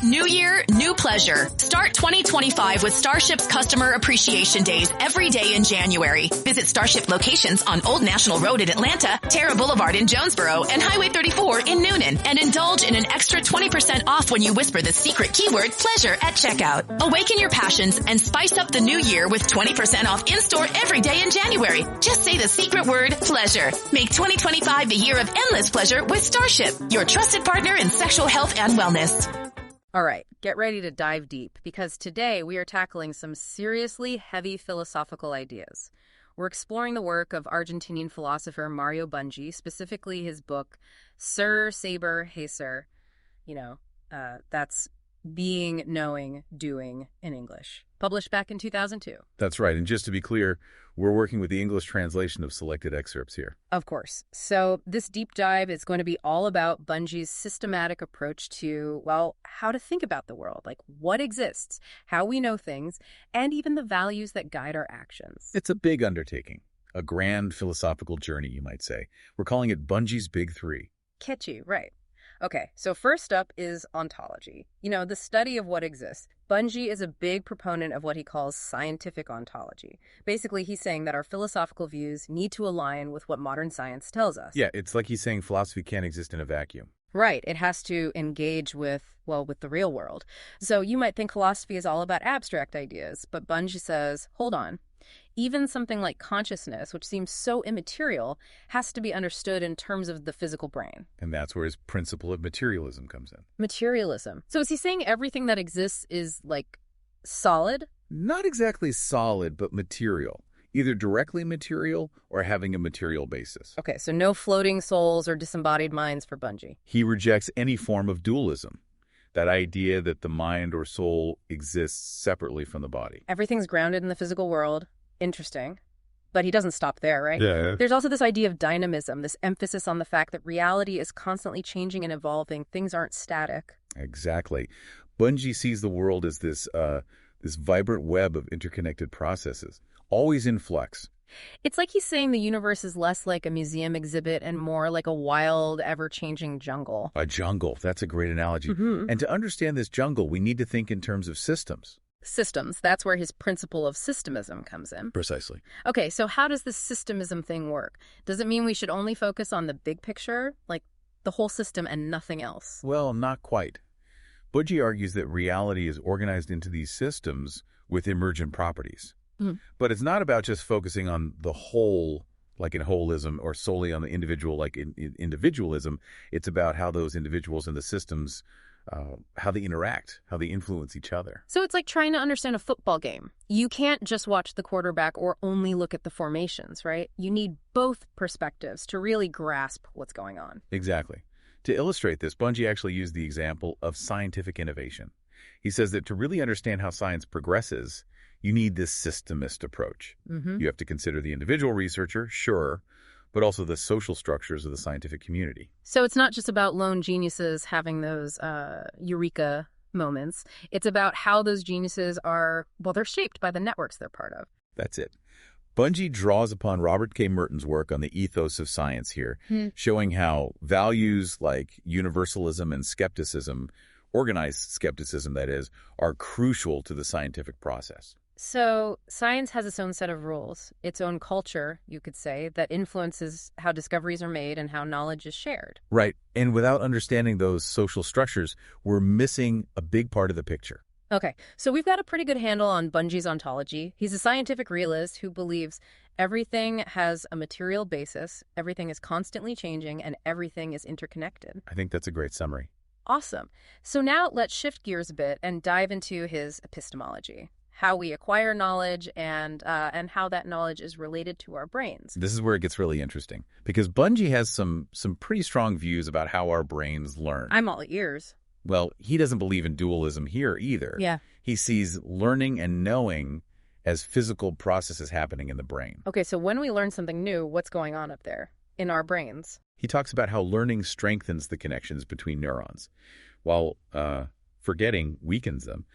New year, new pleasure. Start 2025 with Starship's Customer Appreciation Days every day in January. Visit Starship locations on Old National Road in Atlanta, Terra Boulevard in Jonesboro, and Highway 34 in Noonan. And indulge in an extra 20% off when you whisper the secret keyword pleasure at checkout. Awaken your passions and spice up the new year with 20% off in-store every day in January. Just say the secret word pleasure. Make 2025 the year of endless pleasure with Starship, your trusted partner in sexual health and wellness. All right, get ready to dive deep, because today we are tackling some seriously heavy philosophical ideas. We're exploring the work of Argentinian philosopher Mario Bunge, specifically his book, Saber, Hacer. That's being, knowing, doing in English, published back in 2002. That's right, and just to be clear, we're working with the English translation of selected excerpts here. Of course. So this deep dive is going to be all about Bunge's systematic approach to, well, how to think about the world, like what exists, how we know things, and even the values that guide our actions. It's a big undertaking, a grand philosophical journey, you might say. We're calling it Bunge's Big Three. Catchy, right. Okay, so first up is ontology. The study of what exists. Bunge is a big proponent of what he calls scientific ontology. Basically, he's saying that our philosophical views need to align with what modern science tells us. Yeah, it's like he's saying philosophy can't exist in a vacuum. Right, it has to engage with the real world. So you might think philosophy is all about abstract ideas, but Bunge says, hold on. Even something like consciousness, which seems so immaterial, has to be understood in terms of the physical brain. And that's where his principle of materialism comes in. Materialism. So is he saying everything that exists is, solid? Not exactly solid, but material. Either directly material or having a material basis. Okay, so no floating souls or disembodied minds for Bunge. He rejects any form of dualism. That idea that the mind or soul exists separately from the body. Everything's grounded in the physical world. Interesting. But he doesn't stop there, right? Yeah. There's also this idea of dynamism, this emphasis on the fact that reality is constantly changing and evolving. Things aren't static. Exactly. Bunge sees the world as this vibrant web of interconnected processes, always in flux. It's like he's saying the universe is less like a museum exhibit and more like a wild, ever-changing jungle. A jungle. That's a great analogy. Mm-hmm. And to understand this jungle, we need to think in terms of systems. Systems. That's where his principle of systemism comes in. Precisely. Okay, so how does this systemism thing work? Does it mean we should only focus on the big picture, like the whole system and nothing else? Well, not quite. Bunge argues that reality is organized into these systems with emergent properties. Mm. But it's not about just focusing on the whole, like in holism, or solely on the individual, like in individualism. It's about how those individuals and the systems, how they interact, how they influence each other. So it's like trying to understand a football game. You can't just watch the quarterback or only look at the formations, right? You need both perspectives to really grasp what's going on. Exactly. To illustrate this, Bunge actually used the example of scientific innovation. He says that to really understand how science progresses, you need this systemist approach. Mm-hmm. You have to consider the individual researcher, sure, but also the social structures of the scientific community. So it's not just about lone geniuses having those eureka moments. It's about how those geniuses are, they're shaped by the networks they're part of. That's it. Bunge draws upon Robert K. Merton's work on the ethos of science here, showing how values like universalism and skepticism, organized skepticism that is, are crucial to the scientific process. So science has its own set of rules, its own culture, you could say, that influences how discoveries are made and how knowledge is shared. Right. And without understanding those social structures, we're missing a big part of the picture. Okay, so we've got a pretty good handle on Bunge's ontology. He's a scientific realist who believes everything has a material basis, everything is constantly changing, and everything is interconnected. I think that's a great summary. Awesome. So now let's shift gears a bit and dive into his epistemology, how we acquire knowledge and how that knowledge is related to our brains. This is where it gets really interesting, because Bunge has some pretty strong views about how our brains learn. I'm all ears. Well, he doesn't believe in dualism here either. Yeah. He sees learning and knowing as physical processes happening in the brain. Okay, so when we learn something new, what's going on up there in our brains? He talks about how learning strengthens the connections between neurons, while forgetting weakens them.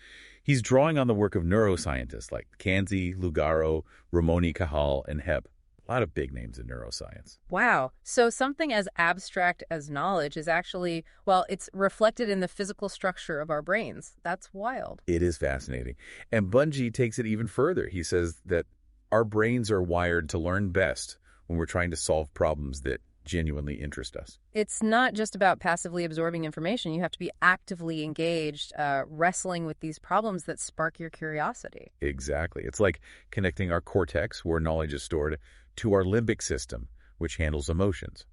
He's drawing on the work of neuroscientists like Kanzi, Lugaro, Ramon y Cajal, and Hebb. A lot of big names in neuroscience. Wow. So something as abstract as knowledge is actually, well, it's reflected in the physical structure of our brains. That's wild. It is fascinating. And Bunge takes it even further. He says that our brains are wired to learn best when we're trying to solve problems that genuinely interest us. It's not just about passively absorbing information. You have to be actively engaged, wrestling with these problems that spark your curiosity. Exactly. It's like connecting our cortex, where knowledge is stored, to our limbic system, which handles emotions.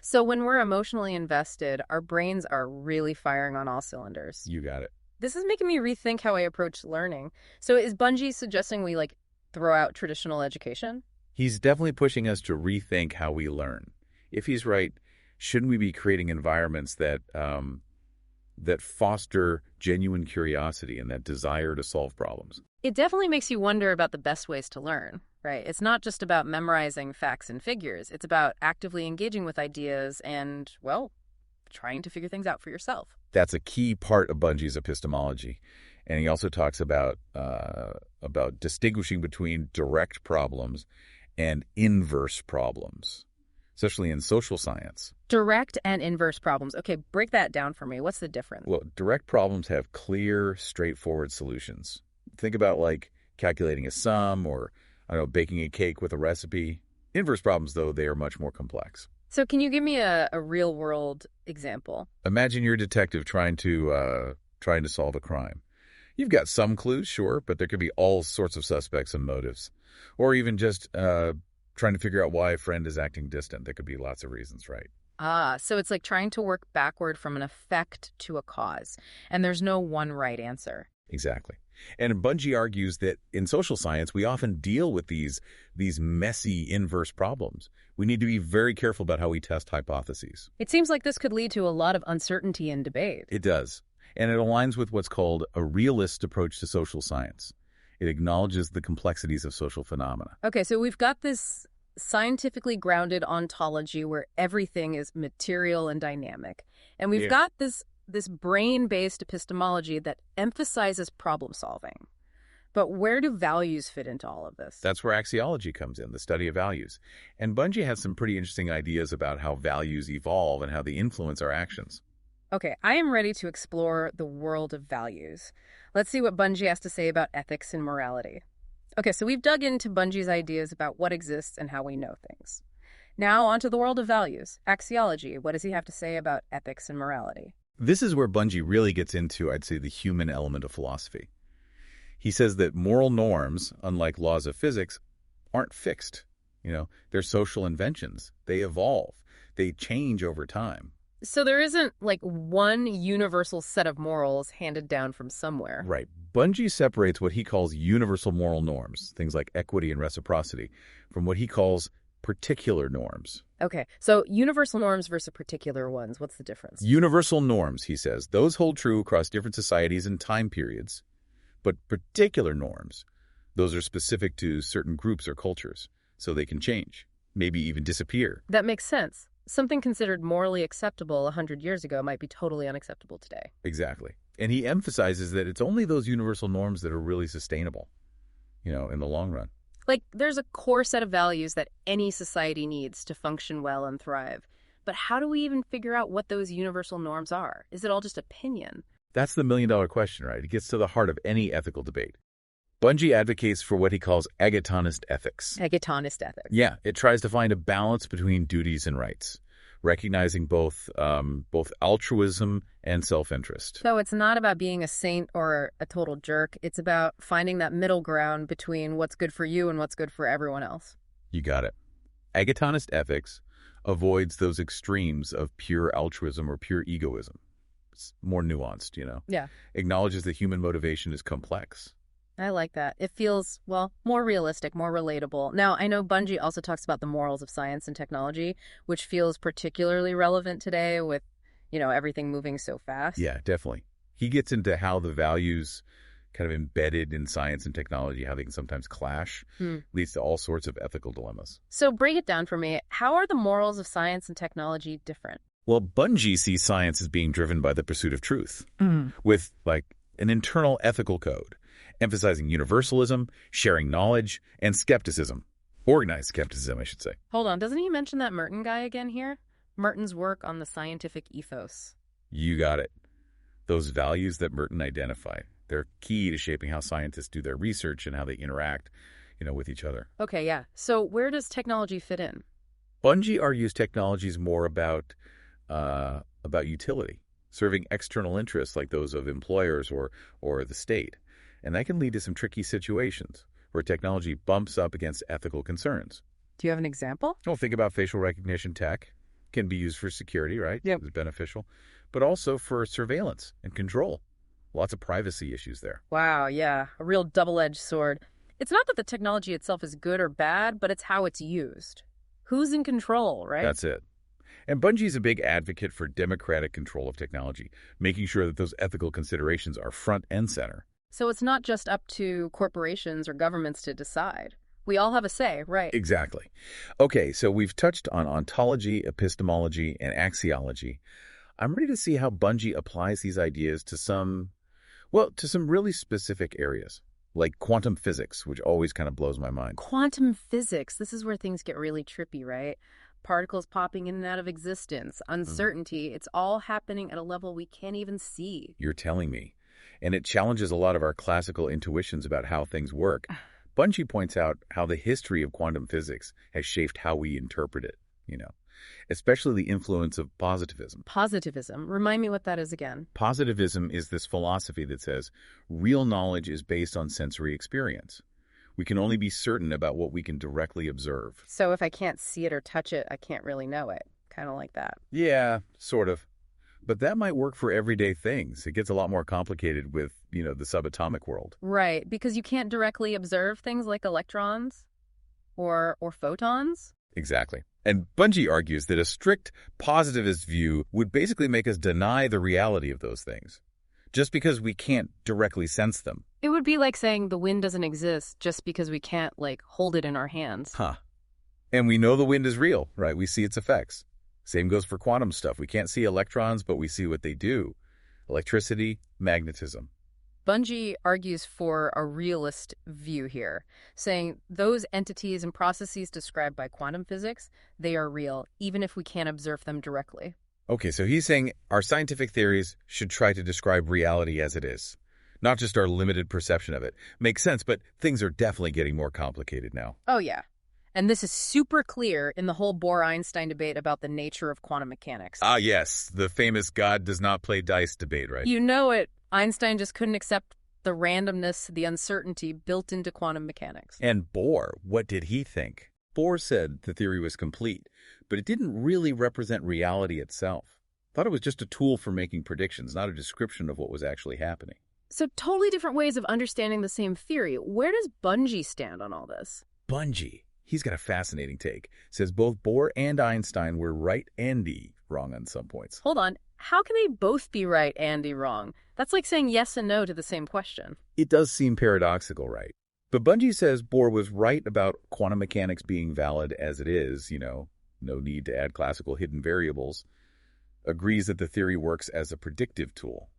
So when we're emotionally invested, our brains are really firing on all cylinders. You got it. This is making me rethink how I approach learning. So is Bunge suggesting we, throw out traditional education? He's definitely pushing us to rethink how we learn. If he's right, shouldn't we be creating environments that foster genuine curiosity and that desire to solve problems? It definitely makes you wonder about the best ways to learn, right? It's not just about memorizing facts and figures. It's about actively engaging with ideas and, well, trying to figure things out for yourself. That's a key part of Bunge's epistemology. And he also talks about distinguishing between direct problems and inverse problems, especially in social science. Direct and inverse problems. Okay, break that down for me. What's the difference? Well, direct problems have clear, straightforward solutions. Think about calculating a sum or, baking a cake with a recipe. Inverse problems, though, they are much more complex. So can you give me a real-world example? Imagine you're a detective trying to solve a crime. You've got some clues, sure, but there could be all sorts of suspects and motives. Or even just trying to figure out why a friend is acting distant. There could be lots of reasons, right? So it's like trying to work backward from an effect to a cause. And there's no one right answer. Exactly. And Bunge argues that in social science, we often deal with these messy inverse problems. We need to be very careful about how we test hypotheses. It seems like this could lead to a lot of uncertainty and debate. It does. And it aligns with what's called a realist approach to social science. It acknowledges the complexities of social phenomena. Okay, so we've got this scientifically grounded ontology where everything is material and dynamic. And we've got this brain-based epistemology that emphasizes problem solving. But where do values fit into all of this? That's where axiology comes in, the study of values. And Bunge has some pretty interesting ideas about how values evolve and how they influence our actions. Okay, I am ready to explore the world of values. Let's see what Bunge has to say about ethics and morality. Okay, so we've dug into Bunge's ideas about what exists and how we know things. Now onto the world of values. Axiology, what does he have to say about ethics and morality? This is where Bunge really gets into, I'd say, the human element of philosophy. He says that moral norms, unlike laws of physics, aren't fixed. They're social inventions. They evolve. They change over time. So there isn't one universal set of morals handed down from somewhere. Right. Bunge separates what he calls universal moral norms, things like equity and reciprocity, from what he calls particular norms. Okay, so universal norms versus particular ones, what's the difference? Universal norms, he says, those hold true across different societies and time periods. But particular norms, those are specific to certain groups or cultures, so they can change, maybe even disappear. That makes sense. Something considered morally acceptable 100 years ago might be totally unacceptable today. Exactly. And he emphasizes that it's only those universal norms that are really sustainable, in the long run. There's a core set of values that any society needs to function well and thrive. But how do we even figure out what those universal norms are? Is it all just opinion? That's the million-dollar question, right? It gets to the heart of any ethical debate. Bunge advocates for what he calls agatonist ethics. Agatonist ethics. Yeah, it tries to find a balance between duties and rights, recognizing both altruism and self-interest. So it's not about being a saint or a total jerk. It's about finding that middle ground between what's good for you and what's good for everyone else. You got it. Agatonist ethics avoids those extremes of pure altruism or pure egoism. It's more nuanced, Yeah. Acknowledges that human motivation is complex. I like that. It feels, more realistic, more relatable. Now, I know Bunge also talks about the morals of science and technology, which feels particularly relevant today with, everything moving so fast. Yeah, definitely. He gets into how the values kind of embedded in science and technology, how they can sometimes clash, leads to all sorts of ethical dilemmas. So break it down for me. How are the morals of science and technology different? Well, Bunge sees science as being driven by the pursuit of truth, with an internal ethical code, emphasizing universalism, sharing knowledge, and skepticism, Organized skepticism, I should say. Hold on, doesn't he mention that Merton guy again here? Merton's work on the scientific ethos. You got it. Those values that Merton identified, they're key to shaping how scientists do their research and how they interact, with each other. Okay, yeah. So where does technology fit in? Bunge argues technology is more about utility, serving external interests like those of employers or the state. And that can lead to some tricky situations where technology bumps up against ethical concerns. Do you have an example? Well, think about facial recognition tech. Can be used for security, right? Yep. It's beneficial. But also for surveillance and control. Lots of privacy issues there. Wow, yeah. A real double-edged sword. It's not that the technology itself is good or bad, but it's how it's used. Who's in control, right? That's it. And Bunge is a big advocate for democratic control of technology, making sure that those ethical considerations are front and center. So it's not just up to corporations or governments to decide. We all have a say, right? Exactly. Okay, so we've touched on ontology, epistemology, and axiology. I'm ready to see how Bunge applies these ideas to some really specific areas, like quantum physics, which always kind of blows my mind. Quantum physics, this is where things get really trippy, right? Particles popping in and out of existence, uncertainty, it's all happening at a level we can't even see. You're telling me. And it challenges a lot of our classical intuitions about how things work. Bunge points out how the history of quantum physics has shaped how we interpret it, especially the influence of positivism. Positivism? Remind me what that is again. Positivism is this philosophy that says real knowledge is based on sensory experience. We can only be certain about what we can directly observe. So if I can't see it or touch it, I can't really know it. Kind of like that. Yeah, sort of. But that might work for everyday things. It gets a lot more complicated with, the subatomic world. Right, because you can't directly observe things like electrons or photons. Exactly. And Bunge argues that a strict positivist view would basically make us deny the reality of those things, just because we can't directly sense them. It would be like saying the wind doesn't exist just because we can't, hold it in our hands. Huh. And we know the wind is real, right? We see its effects. Same goes for quantum stuff. We can't see electrons, but we see what they do. Electricity, magnetism. Bunge argues for a realist view here, saying those entities and processes described by quantum physics, they are real, even if we can't observe them directly. Okay, so he's saying our scientific theories should try to describe reality as it is, not just our limited perception of it. Makes sense, but things are definitely getting more complicated now. Oh, yeah. And this is super clear in the whole Bohr-Einstein debate about the nature of quantum mechanics. Ah, yes, the famous God does not play dice debate, right? You know it. Einstein just couldn't accept the randomness, the uncertainty built into quantum mechanics. And Bohr, what did he think? Bohr said the theory was complete, but it didn't really represent reality itself. Thought it was just a tool for making predictions, not a description of what was actually happening. So totally different ways of understanding the same theory. Where does Bunge stand on all this? Bunge. He's got a fascinating take. Says both Bohr and Einstein were right and wrong on some points. Hold on. How can they both be right and wrong? That's like saying yes and no to the same question. It does seem paradoxical, right? But Bunge says Bohr was right about quantum mechanics being valid as it is, no need to add classical hidden variables. Agrees that the theory works as a predictive tool.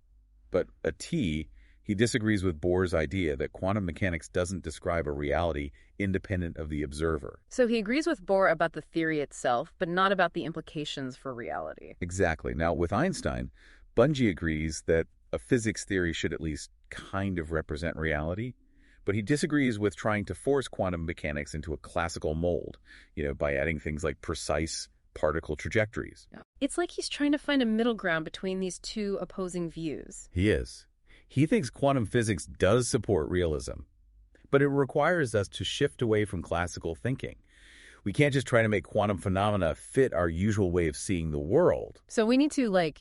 But he disagrees with Bohr's idea that quantum mechanics doesn't describe a reality independent of the observer. So he agrees with Bohr about the theory itself, but not about the implications for reality. Exactly. Now, with Einstein, Bunge agrees that a physics theory should at least kind of represent reality, but he disagrees with trying to force quantum mechanics into a classical mold, by adding things like precise particle trajectories. It's like he's trying to find a middle ground between these two opposing views. He is. He thinks quantum physics does support realism, but it requires us to shift away from classical thinking. We can't just try to make quantum phenomena fit our usual way of seeing the world. So we need to,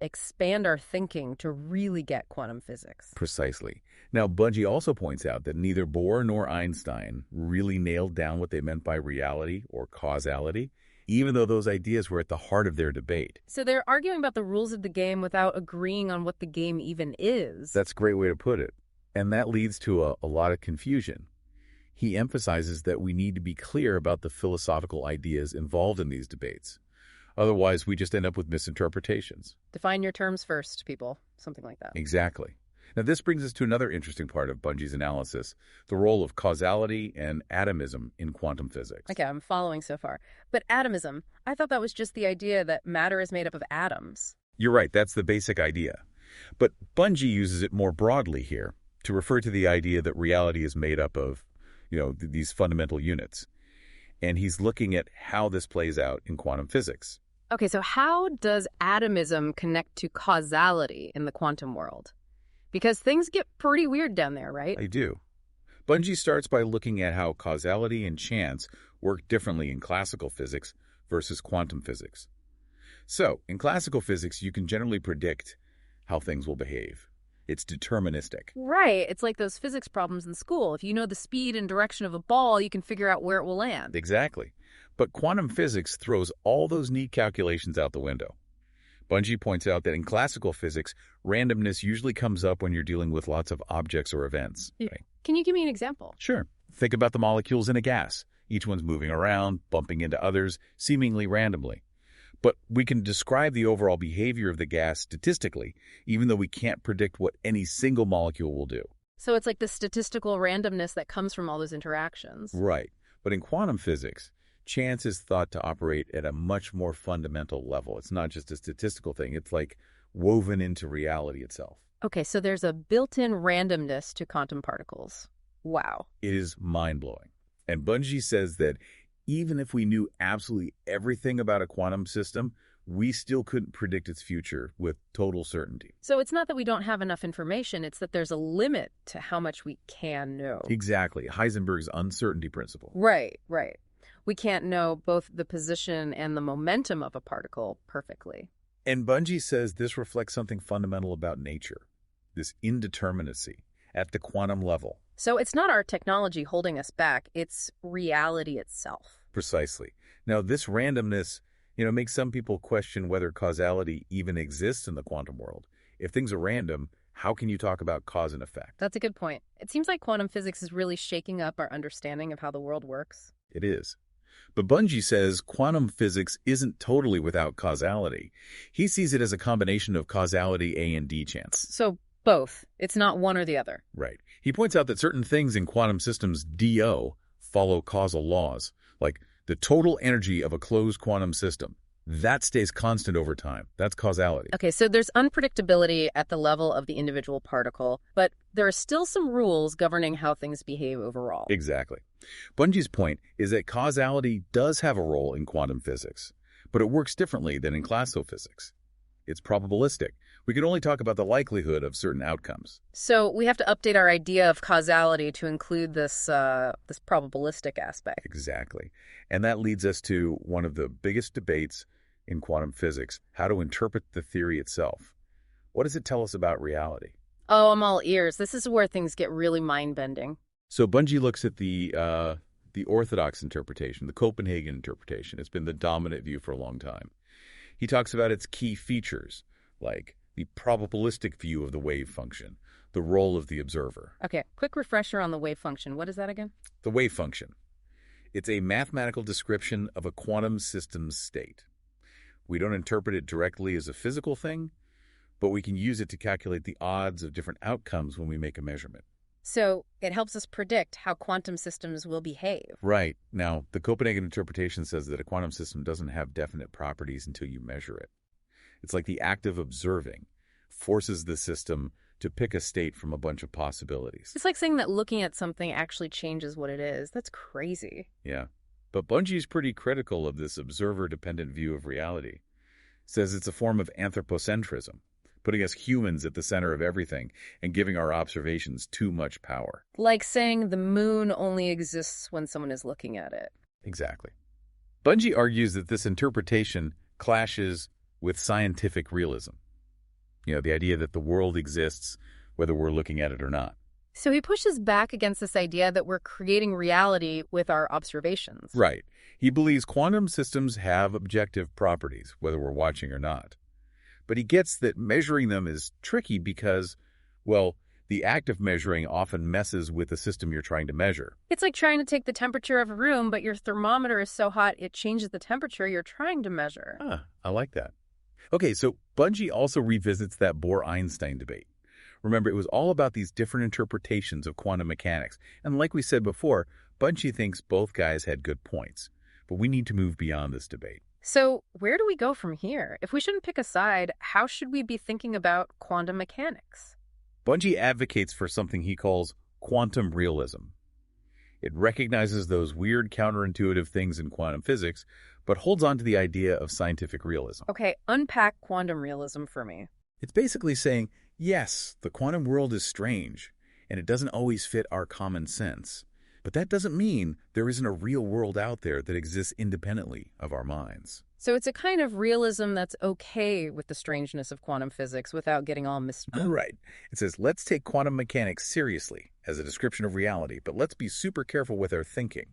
expand our thinking to really get quantum physics. Precisely. Now, Bunge also points out that neither Bohr nor Einstein really nailed down what they meant by reality or causality, even though those ideas were at the heart of their debate. So they're arguing about the rules of the game without agreeing on what the game even is. That's a great way to put it. And that leads to a lot of confusion. He emphasizes that we need to be clear about the philosophical ideas involved in these debates. Otherwise, we just end up with misinterpretations. Define your terms first, people. Something like that. Exactly. Now, this brings us to another interesting part of Bunge's analysis, the role of causality and atomism in quantum physics. Okay, I'm following so far. But atomism, I thought that was just the idea that matter is made up of atoms. You're right, that's the basic idea. But Bunge uses it more broadly here to refer to the idea that reality is made up of, these fundamental units. And he's looking at how this plays out in quantum physics. Okay, so how does atomism connect to causality in the quantum world? Because things get pretty weird down there, right? They do. Bunge starts by looking at how causality and chance work differently in classical physics versus quantum physics. So, in classical physics, you can generally predict how things will behave. It's deterministic. Right. It's like those physics problems in school. If you know the speed and direction of a ball, you can figure out where it will land. Exactly. But quantum physics throws all those neat calculations out the window. Bunge points out that in classical physics, randomness usually comes up when you're dealing with lots of objects or events. Right? Can you give me an example? Sure. Think about the molecules in a gas. Each one's moving around, bumping into others, seemingly randomly. But we can describe the overall behavior of the gas statistically, even though we can't predict what any single molecule will do. So it's like the statistical randomness that comes from all those interactions. Right. But in quantum physics, chance is thought to operate at a much more fundamental level. It's not just a statistical thing. It's like woven into reality itself. Okay, so there's a built-in randomness to quantum particles. Wow. It is mind-blowing. And Bunge says that even if we knew absolutely everything about a quantum system, we still couldn't predict its future with total certainty. So it's not that we don't have enough information, it's that there's a limit to how much we can know. Exactly. Heisenberg's uncertainty principle. Right. We can't know both the position and the momentum of a particle perfectly. And Bunge says this reflects something fundamental about nature, this indeterminacy at the quantum level. So it's not our technology holding us back, it's reality itself. Precisely. Now, this randomness, makes some people question whether causality even exists in the quantum world. If things are random, how can you talk about cause and effect? That's a good point. It seems like quantum physics is really shaking up our understanding of how the world works. It is. But Bunge says quantum physics isn't totally without causality. He sees it as a combination of causality A and D chance. So both. It's not one or the other. Right. He points out that certain things in quantum systems DO follow causal laws, like the total energy of a closed quantum system. That stays constant over time. That's causality. Okay, so there's unpredictability at the level of the individual particle, but there are still some rules governing how things behave overall. Exactly. Bunge's point is that causality does have a role in quantum physics, but it works differently than in classical physics. It's probabilistic. We can only talk about the likelihood of certain outcomes. So we have to update our idea of causality to include this probabilistic aspect. Exactly. And that leads us to one of the biggest debates in quantum physics, how to interpret the theory itself. What does it tell us about reality? Oh, I'm all ears. This is where things get really mind-bending. So Bunge looks at the orthodox interpretation, the Copenhagen interpretation. It's been the dominant view for a long time. He talks about its key features, like the probabilistic view of the wave function, the role of the observer. Okay, quick refresher on the wave function. What is that again? The wave function. It's a mathematical description of a quantum system's state. We don't interpret it directly as a physical thing, but we can use it to calculate the odds of different outcomes when we make a measurement. So it helps us predict how quantum systems will behave. Right. Now, the Copenhagen interpretation says that a quantum system doesn't have definite properties until you measure it. It's like the act of observing forces the system to pick a state from a bunch of possibilities. It's like saying that looking at something actually changes what it is. That's crazy. Yeah. But Bunge's pretty critical of this observer-dependent view of reality. Says it's a form of anthropocentrism, putting us humans at the center of everything and giving our observations too much power. Like saying the moon only exists when someone is looking at it. Exactly. Bunge argues that this interpretation clashes with scientific realism. The idea that the world exists whether we're looking at it or not. So he pushes back against this idea that we're creating reality with our observations. Right. He believes quantum systems have objective properties, whether we're watching or not. But he gets that measuring them is tricky because, well, the act of measuring often messes with the system you're trying to measure. It's like trying to take the temperature of a room, but your thermometer is so hot it changes the temperature you're trying to measure. I like that. Okay, so Bunge also revisits that Bohr-Einstein debate. Remember, it was all about these different interpretations of quantum mechanics. And like we said before, Bunge thinks both guys had good points. But we need to move beyond this debate. So where do we go from here? If we shouldn't pick a side, how should we be thinking about quantum mechanics? Bunge advocates for something he calls quantum realism. It recognizes those weird counterintuitive things in quantum physics, but holds on to the idea of scientific realism. Okay, unpack quantum realism for me. It's basically saying, yes, the quantum world is strange, and it doesn't always fit our common sense. But that doesn't mean there isn't a real world out there that exists independently of our minds. So it's a kind of realism that's okay with the strangeness of quantum physics without getting all mystical. Right. It says, let's take quantum mechanics seriously as a description of reality, but let's be super careful with our thinking.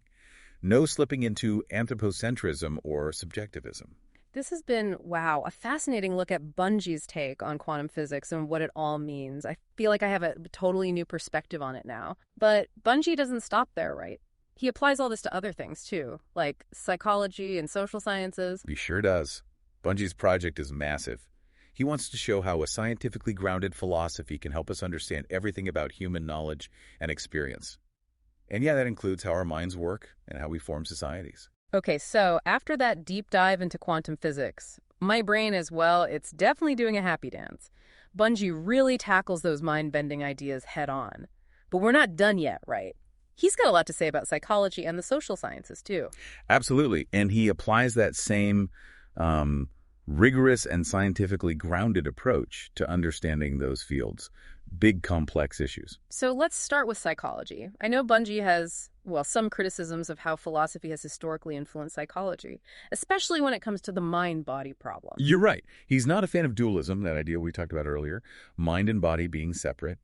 No slipping into anthropocentrism or subjectivism. This has been, wow, a fascinating look at Bunge's take on quantum physics and what it all means. I feel like I have a totally new perspective on it now. But Bunge doesn't stop there, right? He applies all this to other things, too, like psychology and social sciences. He sure does. Bunge's project is massive. He wants to show how a scientifically grounded philosophy can help us understand everything about human knowledge and experience. And yeah, that includes how our minds work and how we form societies. Okay, so after that deep dive into quantum physics, my brain as well, it's definitely doing a happy dance. Bunge really tackles those mind-bending ideas head on. But we're not done yet, right? He's got a lot to say about psychology and the social sciences, too. Absolutely. And he applies that same rigorous and scientifically grounded approach to understanding those fields. Big, complex issues. So let's start with psychology. I know Bunge has, well, some criticisms of how philosophy has historically influenced psychology, especially when it comes to the mind-body problem. You're right. He's not a fan of dualism, that idea we talked about earlier, mind and body being separate.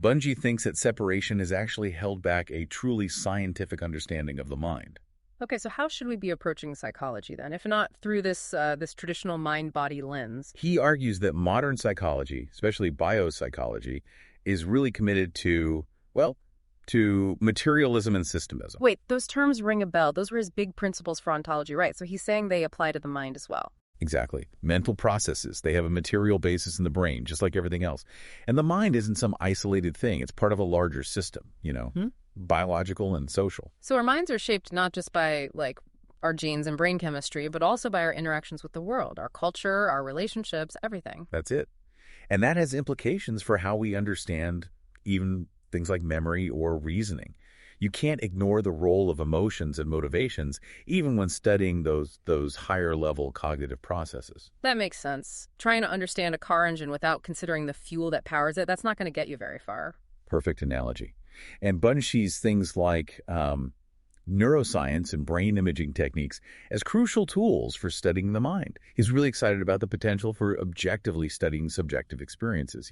Bunge thinks that separation has actually held back a truly scientific understanding of the mind. Okay, so how should we be approaching psychology then, if not through this traditional mind-body lens? He argues that modern psychology, especially biopsychology, is really committed to, well, to materialism and systemism. Wait, those terms ring a bell. Those were his big principles for ontology, right? So he's saying they apply to the mind as well. Exactly. Mental processes, they have a material basis in the brain, just like everything else. And the mind isn't some isolated thing. It's part of a larger system, biological and social. So our minds are shaped not just by, like, our genes and brain chemistry, but also by our interactions with the world, our culture, our relationships, everything. That's it. And that has implications for how we understand even things like memory or reasoning. You can't ignore the role of emotions and motivations, even when studying those higher-level cognitive processes. That makes sense. Trying to understand a car engine without considering the fuel that powers it, that's not going to get you very far. Perfect analogy. And Bunge's things like neuroscience and brain imaging techniques as crucial tools for studying the mind. He's really excited about the potential for objectively studying subjective experiences,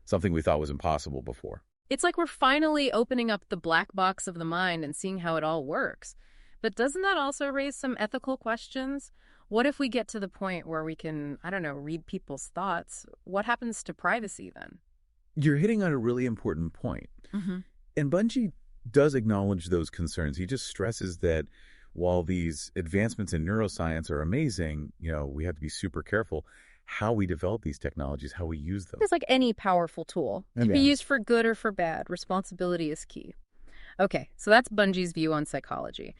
something we thought was impossible before. It's like we're finally opening up the black box of the mind and seeing how it all works. But doesn't that also raise some ethical questions? What if we get to the point where we can, read people's thoughts? What happens to privacy then? You're hitting on a really important point. Mm-hmm. And Bunge does acknowledge those concerns. He just stresses that while these advancements in neuroscience are amazing, we have to be super careful how we develop these technologies, how we use them. It's like any powerful tool. It can be used for good or for bad. Responsibility is key. Okay, so that's Bunge's view on psychology.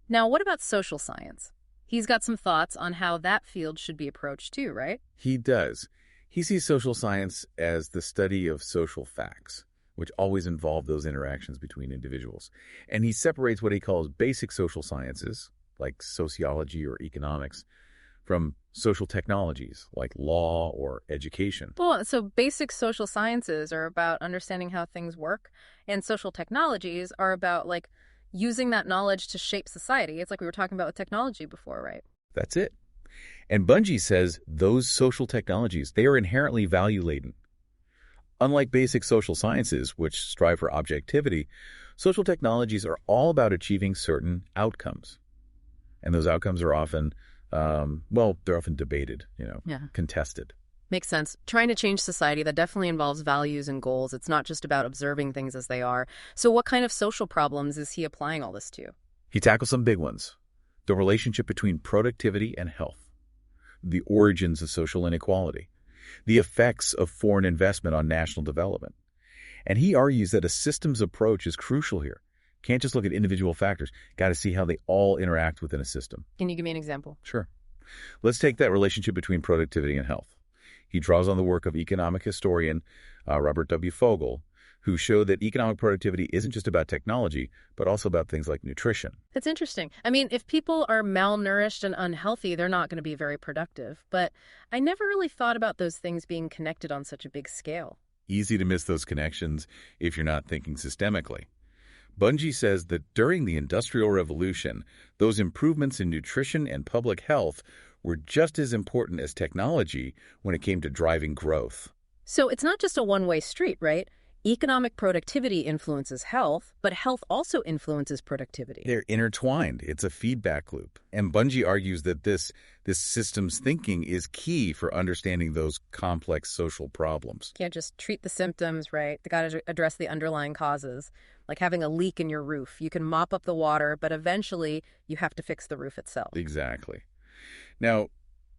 Now, what about social science? He's got some thoughts on how that field should be approached too, right? He does. He sees social science as the study of social facts, which always involve those interactions between individuals. And he separates what he calls basic social sciences, like sociology or economics, from social technologies like law or education. Well, so basic social sciences are about understanding how things work, and social technologies are about, like, using that knowledge to shape society. It's like we were talking about with technology before, right? That's it. And Bunge says those social technologies, they are inherently value-laden. Unlike basic social sciences, which strive for objectivity, social technologies are all about achieving certain outcomes. And those outcomes are often they're often debated, contested. Makes sense. Trying to change society, that definitely involves values and goals. It's not just about observing things as they are. So what kind of social problems is he applying all this to? He tackles some big ones. The relationship between productivity and health. The origins of social inequality. the effects of foreign investment on national development. And he argues that a systems approach is crucial here. Can't just look at individual factors. Got to see how they all interact within a system. Can you give me an example? Sure. Let's take that relationship between productivity and health. He draws on the work of economic historian Robert W. Fogel, who showed that economic productivity isn't just about technology, but also about things like nutrition. That's interesting. I mean, if people are malnourished and unhealthy, they're not going to be very productive. But I never really thought about those things being connected on such a big scale. Easy to miss those connections if you're not thinking systemically. Bunge says that during the Industrial Revolution, those improvements in nutrition and public health were just as important as technology when it came to driving growth. So it's not just a one-way street, right? Economic productivity influences health, but health also influences productivity. They're intertwined. It's a feedback loop. And Bunge argues that this systems thinking is key for understanding those complex social problems. Can't just treat the symptoms, right? They got to address the underlying causes, like having a leak in your roof. You can mop up the water, but eventually you have to fix the roof itself. Exactly. Now,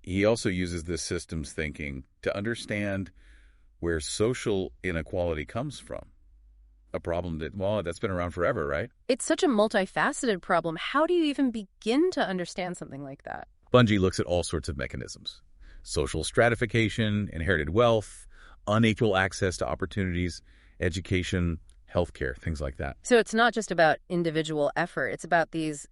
he also uses this systems thinking to understand where social inequality comes from. A problem that's been around forever, right? It's such a multifaceted problem. How do you even begin to understand something like that? Bunge looks at all sorts of mechanisms. Social stratification, inherited wealth, unequal access to opportunities, education, healthcare, things like that. So it's not just about individual effort. It's about these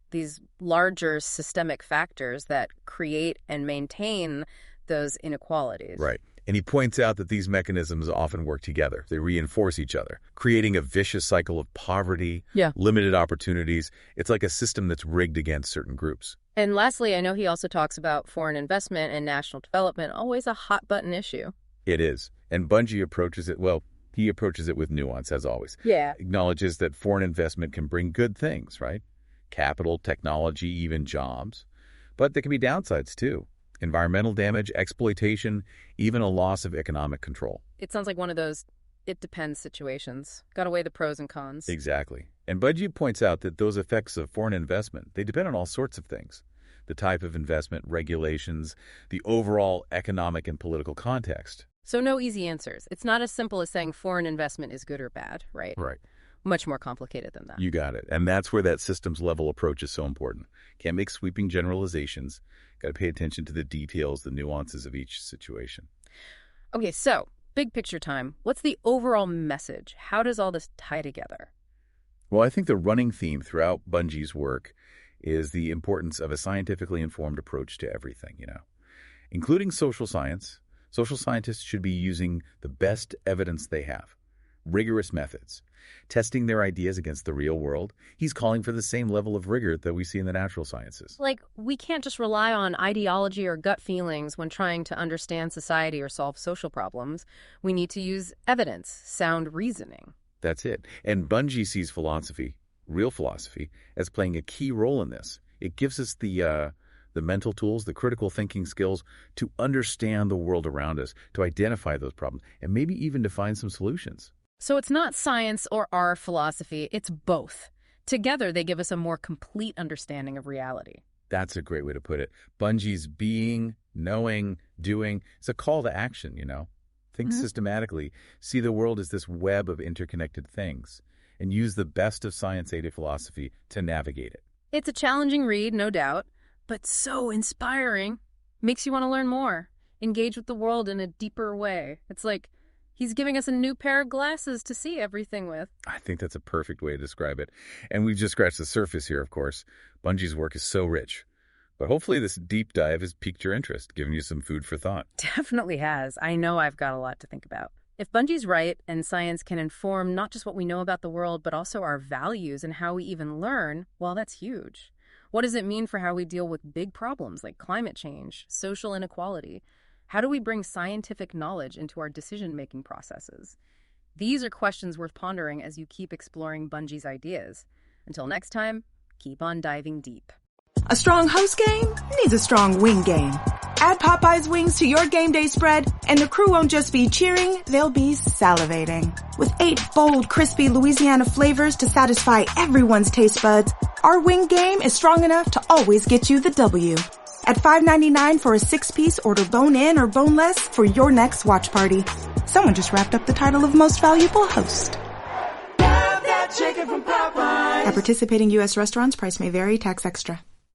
larger systemic factors that create and maintain those inequalities. Right. And he points out that these mechanisms often work together. They reinforce each other, creating a vicious cycle of poverty, limited opportunities. It's like a system that's rigged against certain groups. And lastly, I know he also talks about foreign investment and national development, always a hot-button issue. It is. And Bunge approaches it, he approaches it with nuance, as always. Yeah. Acknowledges that foreign investment can bring good things, right? Capital, technology, even jobs. But there can be downsides, too. Environmental damage, exploitation, even a loss of economic control. It sounds like one of those it depends situations. Got to weigh the pros and cons. Exactly. And Bunge points out that those effects of foreign investment, they depend on all sorts of things. The type of investment, regulations, the overall economic and political context. So no easy answers. It's not as simple as saying foreign investment is good or bad, right? Right. Much more complicated than that. You got it. And that's where that systems level approach is so important. Can't make sweeping generalizations. Got to pay attention to the details, the nuances of each situation. Okay, so big picture time. What's the overall message? How does all this tie together? Well, I think the running theme throughout Bunge's work is the importance of a scientifically informed approach to everything, including social science. Social scientists should be using the best evidence they have, rigorous methods, testing their ideas against the real world. He's calling for the same level of rigor that we see in the natural sciences. Like, we can't just rely on ideology or gut feelings when trying to understand society or solve social problems. We need to use evidence, sound reasoning. That's it. And Bunge sees philosophy, real philosophy, as playing a key role in this. It gives us the mental tools, the critical thinking skills to understand the world around us, to identify those problems, and maybe even to find some solutions. So it's not science or our philosophy, it's both. Together, they give us a more complete understanding of reality. That's a great way to put it. Bunge's being, knowing, doing, it's a call to action, Think systematically, see the world as this web of interconnected things, and use the best of science-aided philosophy to navigate it. It's a challenging read, no doubt, but so inspiring. Makes you want to learn more, engage with the world in a deeper way. It's like he's giving us a new pair of glasses to see everything with. I think that's a perfect way to describe it. And we've just scratched the surface here, of course. Bunge's work is so rich. But hopefully this deep dive has piqued your interest, given you some food for thought. Definitely has. I know I've got a lot to think about. If Bunge's right and science can inform not just what we know about the world, but also our values and how we even learn, well, that's huge. What does it mean for how we deal with big problems like climate change, social inequality? How do we bring scientific knowledge into our decision-making processes? These are questions worth pondering as you keep exploring Bunge's ideas. Until next time, keep on diving deep. A strong host game needs a strong wing game. Add Popeye's wings to your game day spread, and the crew won't just be cheering, they'll be salivating. With 8 bold, crispy Louisiana flavors to satisfy everyone's taste buds, our wing game is strong enough to always get you the W. At $5.99 for a 6-piece, order bone-in or boneless for your next watch party. Someone just wrapped up the title of Most Valuable Host. At participating U.S. restaurants, price may vary, tax extra.